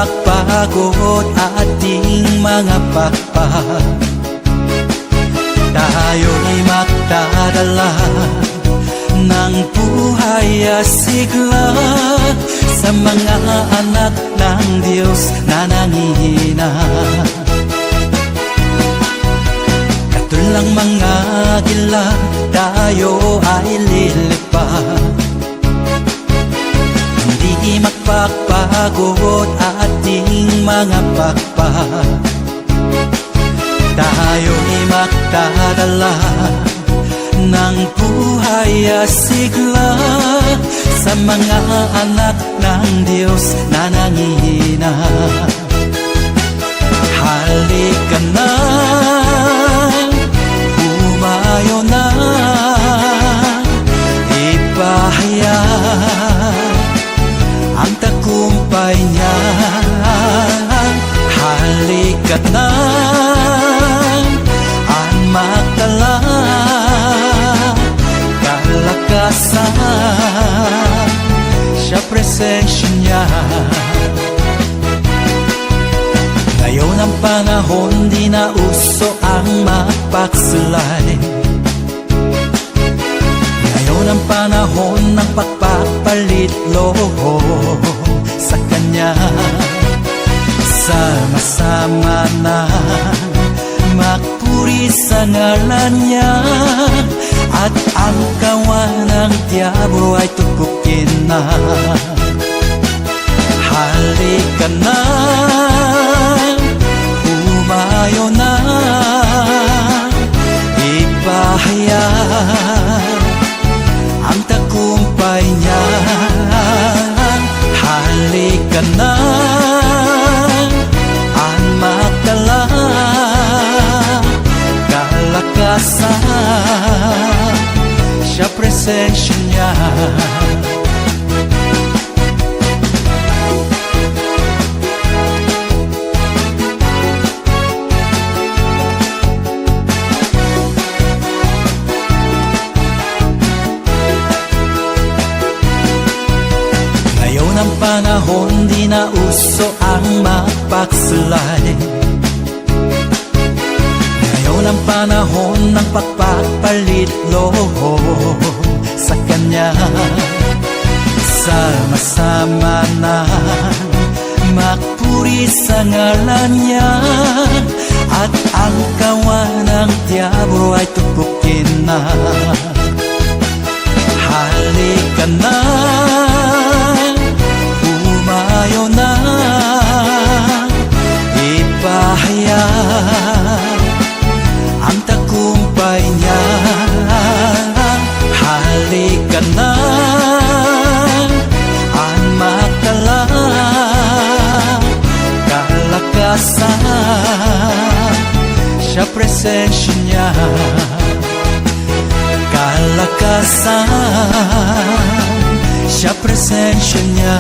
mapagpagod ating mga pakpak. Tayo'y magdadala ng buhay asigla sa mga anak ng Diyos na nangihina. Katulang mga gila, tayo ay lilipad. Hindi magpapagod ating mga pakpak. Tayo'y magdadala ng buhay asigla sa mga anak ng Diyos na nangihina. Halika na, humayo na, ipahayag ang tagumpay niya. Halika na, ang magdala kalakasan sa presensya niya. Ngayon ang panahon, di na uso ang mapagsulay. Ngayon ang panahon ng pagpapalit loho sa Kanya. Sama-sama na magpuri sa ngalan niya, at ang kawan ng diablo ay tupukin na. Halika na, humayo na, ipahayag ang tagumpay niya. Halika na, ang magdala kalakasan sa presensya niya. Ngayon ang panahon, di na uso ang mapagsulay. Ngayon ang panahon ng pagpapalit loho sa Kanya. Sama-sama na magpuri sa ngalan niya, at ang kawan ng diablo ay tupukin na. Halika na, humayo na, ipahayag ang tagumpay niya. Halika na, ang magdala kalakasan sa presensya niya. Kalakasan sa presensya niya.